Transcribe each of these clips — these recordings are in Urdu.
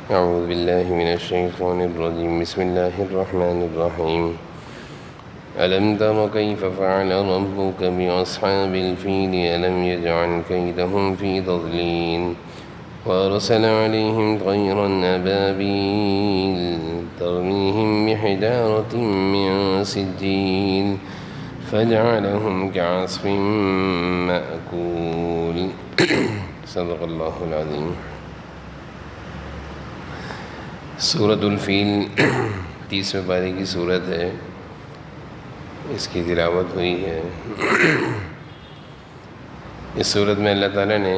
أعوذ بالله من الشيطان الرجيم. بسم الله الرحمن الرحيم. ألم تر كيف فعل ربك بأصحاب الفيل ألم يجعل كيدهم في تضليل وأرسل عليهم طيرا أبابيل ترميهم بحجارة من سجيل فجعلهم كعصف مأكول. صدق اللہ العظیم. سورۃ الفیل 30ویں پارے کی صورت ہے، اس کی تلاوت ہوئی ہے. اس صورت میں اللہ تعالیٰ نے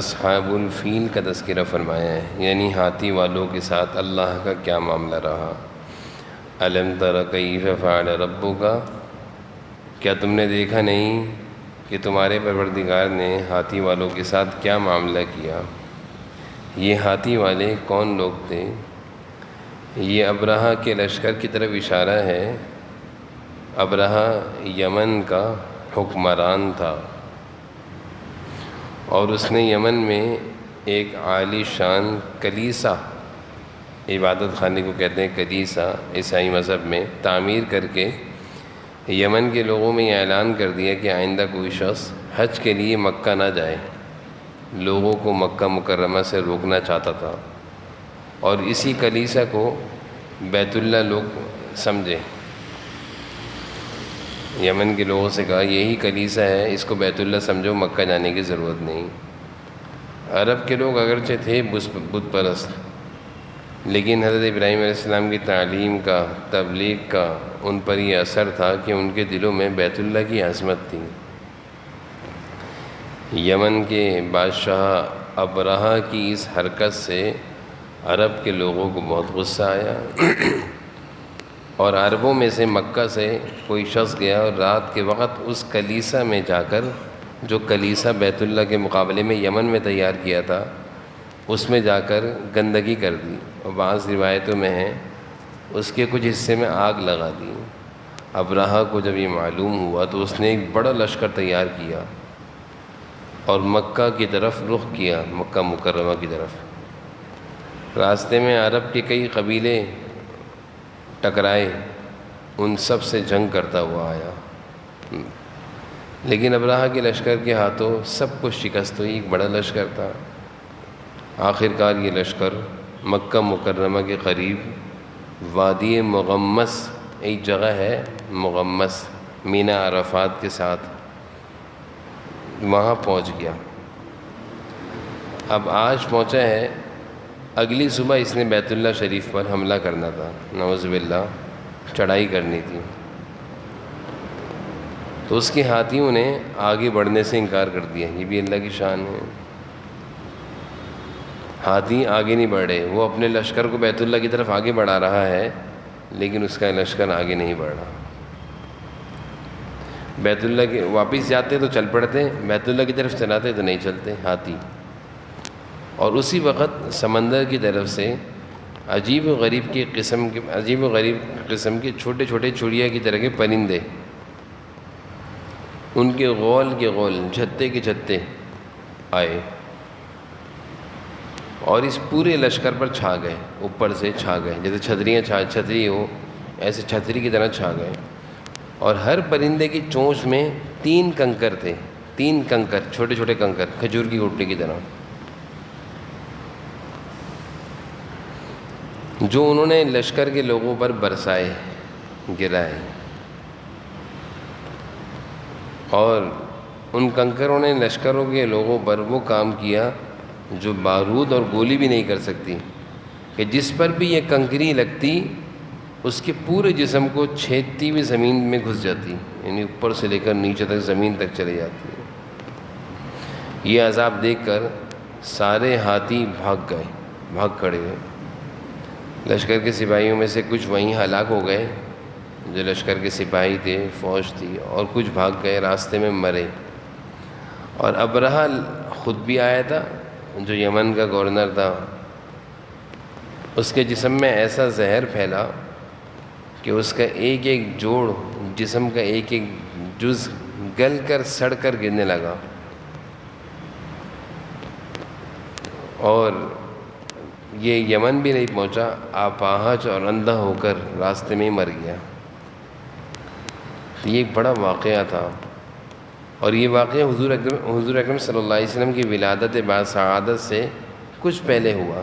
اصحاب الفیل کا تذکرہ فرمایا ہے، یعنی ہاتھی والوں کے ساتھ اللہ کا کیا معاملہ رہا. الم تر کیف فعل ربک، کیا تم نے دیکھا نہیں کہ تمہارے پروردگار نے ہاتھی والوں کے ساتھ کیا معاملہ کیا. یہ ہاتھی والے کون لوگ تھے؟ یہ ابرہہ کے لشکر کی طرف اشارہ ہے. ابرہہ یمن کا حکمران تھا اور اس نے یمن میں ایک عالی شان کلیسا، عبادت خانے کو کہتے ہیں کلیسا عیسائی مذہب میں، تعمیر کر کے یمن کے لوگوں میں یہ اعلان کر دیا کہ آئندہ کوئی شخص حج کے لیے مکہ نہ جائے. لوگوں کو مکہ مکرمہ سے روکنا چاہتا تھا اور اسی کلیسا کو بیت اللہ لوگ سمجھے. یمن کے لوگوں سے کہا یہی کلیسا ہے، اس کو بیت اللہ سمجھو، مکہ جانے کی ضرورت نہیں. عرب کے لوگ اگرچہ تھے بت پرست، لیکن حضرت ابراہیم علیہ السلام کی تعلیم کا، تبلیغ کا ان پر یہ اثر تھا کہ ان کے دلوں میں بیت اللہ کی عظمت تھی. یمن کے بادشاہ ابرہہ کی اس حرکت سے عرب کے لوگوں کو بہت غصہ آیا اور عربوں میں سے مکہ سے کوئی شخص گیا اور رات کے وقت اس کلیسا میں جا کر، جو کلیسا بیت اللہ کے مقابلے میں یمن میں تیار کیا تھا، اس میں جا کر گندگی کر دی، اور بعض روایتوں میں ہے اس کے کچھ حصے میں آگ لگا دی. ابرہہ کو جب یہ معلوم ہوا تو اس نے ایک بڑا لشکر تیار کیا اور مکہ کی طرف رخ کیا، مکہ مکرمہ کی طرف. راستے میں عرب کے کئی قبیلے ٹکرائے، ان سب سے جنگ کرتا ہوا آیا، لیکن ابرہہ کے لشکر کے ہاتھوں سب کچھ شکست ہوئی. ایک بڑا لشکر تھا. آخر کار یہ لشکر مکہ مکرمہ کے قریب وادی مغمس، ایک جگہ ہے مغمس مینا عرفات کے ساتھ، وہاں پہنچ گیا. اب آج پہنچا ہے، اگلی صبح اس نے بیت اللہ شریف پر حملہ کرنا تھا، نعوذ باللہ چڑھائی کرنی تھی. تو اس کے ہاتھیوں نے آگے بڑھنے سے انکار کر دیا. یہ بھی اللہ کی شان ہے. ہاتھی آگے نہیں بڑھ رہے، وہ اپنے لشکر کو بیت اللہ کی طرف آگے بڑھا رہا ہے، لیکن اس کا لشکر آگے نہیں بڑھ رہا. بیت اللہ کے واپس جاتے تو چل پڑتے، بیت اللہ کی طرف چلاتے تو نہیں چلتے ہاتھی. اور اسی وقت سمندر کی طرف سے عجیب و غریب قسم کے چھوٹے چھوٹے چڑیا کی طرح کے پرندے، ان کے غول کے غول، جھتے کے جھتے آئے اور اس پورے لشکر پر چھا گئے، اوپر سے چھا گئے، جیسے چھتری ہو ایسے چھتری کی طرح چھا گئے. اور ہر پرندے کی چونچ میں 3 کنکر تھے، 3 کنکر، چھوٹے چھوٹے کنکر، کھجور کی گٹلی کی طرح، جو انہوں نے لشکر کے لوگوں پر برسائے، گرائے. اور ان کنکروں نے لشکروں کے لوگوں پر وہ کام کیا جو بارود اور گولی بھی نہیں کر سکتی، کہ جس پر بھی یہ کنکری لگتی اس کے پورے جسم کو چھیدتی ہوئی زمین میں گھس جاتی، یعنی اوپر سے لے کر نیچے تک زمین تک چلے جاتی. یہ عذاب دیکھ کر سارے ہاتھی بھاگ کھڑے ہوئے. لشکر کے سپاہیوں میں سے کچھ وہیں ہلاک ہو گئے، جو لشکر کے سپاہی تھے، فوج تھی، اور کچھ بھاگ گئے، راستے میں مرے. اور ابرہہ خود بھی آیا تھا، جو یمن کا گورنر تھا. اس کے جسم میں ایسا زہر پھیلا کہ اس کا ایک ایک جوڑ، جسم کا ایک ایک جز گل کر سڑ کر گرنے لگا. اور یہ یمن بھی نہیں پہنچا، اپاہج اور اندھا ہو کر راستے میں ہی مر گیا۔ تو یہ ایک بڑا واقعہ تھا، اور یہ واقعہ حضور اکرم صلی اللہ علیہ وسلم کی ولادت باسعادت سے کچھ پہلے ہوا،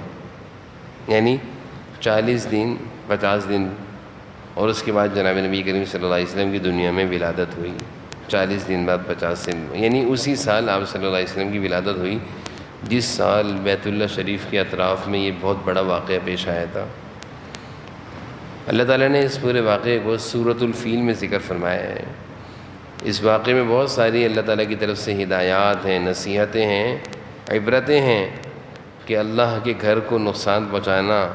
یعنی 40 دن 50 دن، اور اس کے بعد جناب نبی کریم صلی اللہ علیہ وسلم کی دنیا میں ولادت ہوئی 40 دن بعد 50 دن، یعنی اسی سال آپ صلی اللہ علیہ وسلم کی ولادت ہوئی جس سال بیت اللہ شریف کے اطراف میں یہ بہت بڑا واقعہ پیش آیا تھا۔ اللہ تعالیٰ نے اس پورے واقعے کو سورۃ الفیل میں ذکر فرمایا ہے۔ اس واقعے میں بہت ساری اللہ تعالیٰ کی طرف سے ہدایات ہیں، نصیحتیں ہیں، عبرتیں ہیں کہ اللہ کے گھر کو نقصان پہنچانا،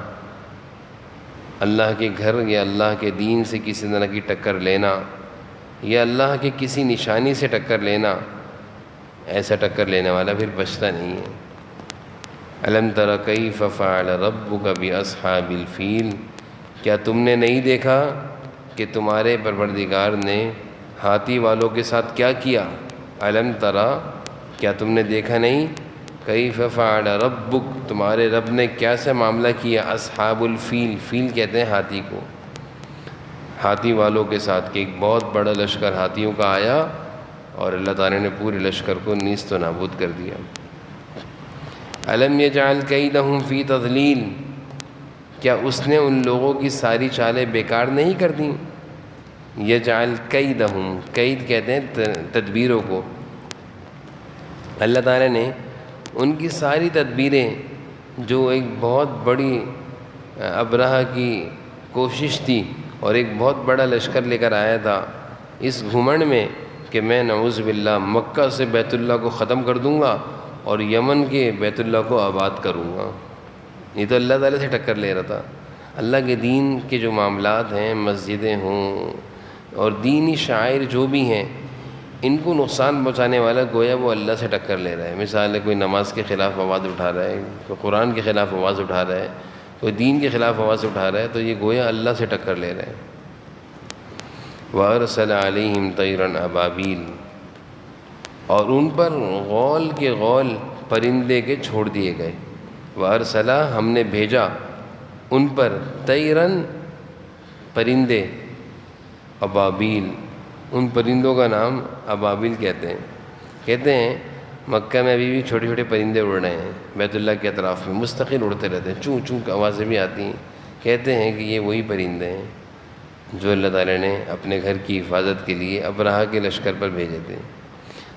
اللہ کے گھر یا اللہ کے دین سے کسی طرح کی ٹکر لینا، یا اللہ کے کسی نشانی سے ٹکر لینا، ایسا ٹکر لینے والا پھر بچتا نہیں ہے۔ الم تر کیف فعل ربک باصحاب الفیل، کیا تم نے نہیں دیکھا کہ تمہارے پروردگار نے ہاتھی والوں کے ساتھ کیا کیا؟ الم ترا، کیا تم نے دیکھا نہیں؟ کیف فعل ربک، تمہارے رب نے کیسا معاملہ کیا اصحاب الفیل، فیل کہتے ہیں ہاتھی کو، ہاتھی والوں کے ساتھ، کہ ایک بہت بڑا لشکر ہاتھیوں کا آیا اور اللہ تعالیٰ نے پورے لشکر کو نیست و نابود کر دیا۔ الم یجعل کیدہم فی تضلیل، کیا اس نے ان لوگوں کی ساری چالیں بیکار نہیں کر دیں؟ یجعل کیدہم، کید کہتے ہیں تدبیروں کو، اللہ تعالیٰ نے ان کی ساری تدبیریں، جو ایک بہت بڑی ابرہہ کی کوشش تھی اور ایک بہت بڑا لشکر لے کر آیا تھا، اس گھمنڈ میں کہ میں نعوذ باللہ مکہ سے بیت اللہ کو ختم کر دوں گا اور یمن کے بیت اللہ کو آباد کروں گا، یہ تو اللہ تعالیٰ سے ٹکر لے رہا تھا۔ اللہ کے دین کے جو معاملات ہیں، مسجدیں ہوں اور دینی شاعر جو بھی ہیں، ان کو نقصان پہنچانے والا گویا وہ اللہ سے ٹکر لے رہا ہے۔ مثال ہے کوئی نماز کے خلاف آواز اٹھا رہا ہے، کوئی قرآن کے خلاف آواز اٹھا رہا ہے، کوئی دین کے خلاف آواز اٹھا رہا ہے، تو یہ گویا اللہ سے ٹکر لے رہا ہے۔ وَأَرْسَلَ عَلَيْهِمْ طَيْرًا أَبَابِيلَ، اور ان پر غول کے غول پرندے کے چھوڑ دیے گئے۔ وَأَرْسَلَ، ہم نے بھیجا ان پر، طَيْرًا پرندے، ابابیل، ان پرندوں کا نام ابابیل کہتے ہیں مکہ میں ابھی بھی چھوٹے چھوٹے پرندے اڑ رہے ہیں بیت اللہ کے اطراف میں، مستقل اڑتے رہتے ہیں، چوں چوں آوازیں بھی آتی ہیں، کہتے ہیں کہ یہ وہی پرندے ہیں جو اللہ تعالیٰ نے اپنے گھر کی حفاظت کے لیے ابرہہ کے لشکر پر بھیجے تھے۔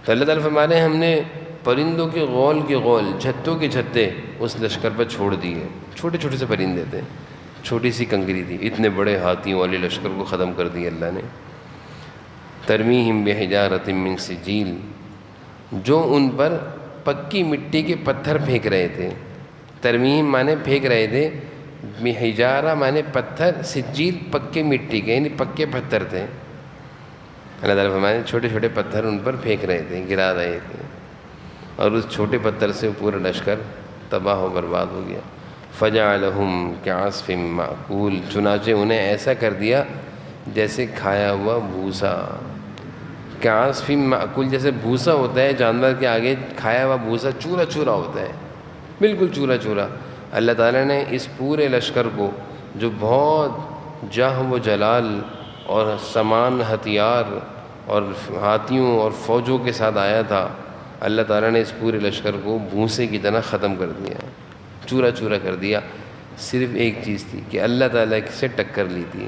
تو اللہ تعالیٰ فرما رہے ہیں ہم نے پرندوں کے غول جھتوں کے جھتے اس لشکر پر چھوڑ دیے، چھوٹے چھوٹے سے پرندے تھے، چھوٹی سی کنکری تھی، اتنے بڑے ہاتھیوں والے لشکر کو ختم کر دیا اللہ نے۔ ترمیہم بحجارۃ من سجیل، جو ان پر پکی مٹی کے پتھر پھینک رہے تھے، ترمیہم مانے پھینک رہے تھے، حجارہ مانے پتھر، سجیل پکے مٹی کے، یعنی پکے پتھر تھے۔ اللہ تعالیٰ فرماتے چھوٹے چھوٹے پتھر ان پر پھینک رہے تھے، گرا رہے تھے، اور اس چھوٹے پتھر سے پورا لشکر تباہ و برباد ہو گیا۔ فجعلہم کعصف مأکول، چنانچہ انہیں ایسا کر دیا جیسے کھایا ہوا بھوسا، کعصف مأکول، جیسے بھوسا ہوتا ہے جانور کے آگے، کھایا ہوا بھوسا چورا چورا ہوتا ہے، بالکل چورا چورا۔ اللہ تعالیٰ نے اس پورے لشکر کو جو بہت جاہ و جلال اور سامان ہتھیار اور ہاتھیوں اور فوجوں کے ساتھ آیا تھا، اللہ تعالیٰ نے اس پورے لشکر کو بھوسے کی طرح ختم کر دیا، چورا چورا کر دیا۔ صرف ایک چیز تھی کہ اللہ تعالیٰ سے ٹکر لی تھی،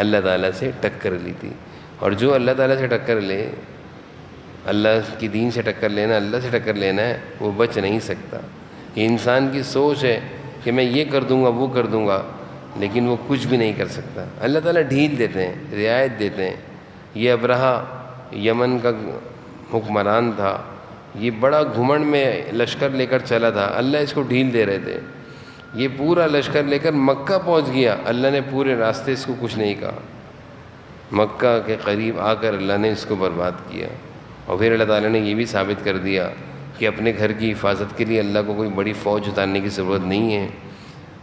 اللہ تعالیٰ سے ٹکر لی تھی، اور جو اللہ تعالیٰ سے ٹکر لے، اللہ کی دین سے ٹکر لینا، اللہ سے ٹکر لینا ہے، وہ بچ نہیں سکتا۔ یہ انسان کی سوچ ہے کہ میں یہ کر دوں گا وہ کر دوں گا، لیکن وہ کچھ بھی نہیں کر سکتا۔ اللہ تعالیٰ ڈھیل دیتے ہیں، رعایت دیتے ہیں۔ یہ ابرہہ یمن کا حکمران تھا، یہ بڑا گھمنڈ میں لشکر لے کر چلا تھا، اللہ اس کو ڈھیل دے رہے تھے۔ یہ پورا لشکر لے کر مکہ پہنچ گیا، اللہ نے پورے راستے اس کو کچھ نہیں کہا، مکہ کے قریب آ کر اللہ نے اس کو برباد کیا۔ اور پھر اللہ تعالیٰ نے یہ بھی ثابت کر دیا کہ اپنے گھر کی حفاظت کے لیے اللہ کو کوئی بڑی فوج اتارنے کی ضرورت نہیں ہے۔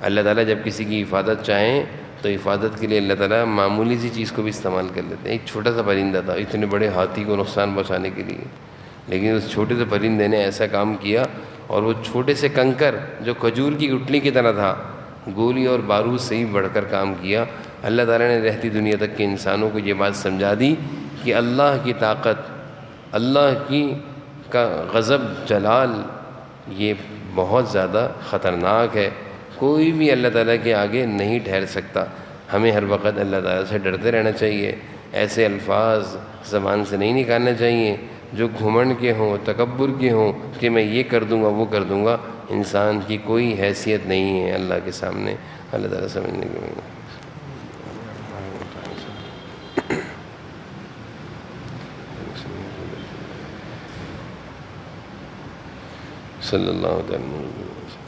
اللہ تعالیٰ جب کسی کی حفاظت چاہیں تو حفاظت کے لیے اللہ تعالیٰ معمولی سی چیز کو بھی استعمال کر لیتے ہیں۔ ایک چھوٹا سا پرندہ تھا اتنے بڑے ہاتھی کو نقصان پہنچانے کے لیے، لیکن اس چھوٹے سے پرندے نے ایسا کام کیا، اور وہ چھوٹے سے کنکر جو کھجور کی گٹلی کی طرح تھا، گولی اور بارود سے ہی بڑھ کر کام کیا۔ اللہ تعالیٰ نے رہتی دنیا تک کے انسانوں کو یہ بات سمجھا دی کہ اللہ کی طاقت، اللہ کی کا غضب جلال یہ بہت زیادہ خطرناک ہے، کوئی بھی اللہ تعالیٰ کے آگے نہیں ٹھہر سکتا۔ ہمیں ہر وقت اللہ تعالیٰ سے ڈرتے رہنا چاہیے، ایسے الفاظ زبان سے نہیں نکالنے چاہیے جو گھمنڈ کے ہوں، تکبر کے ہوں کہ میں یہ کر دوں گا وہ کر دوں گا۔ انسان کی کوئی حیثیت نہیں ہے اللہ کے سامنے۔ اللہ تعالیٰ سمجھنے کے صلی اللہ علیہ وسلم۔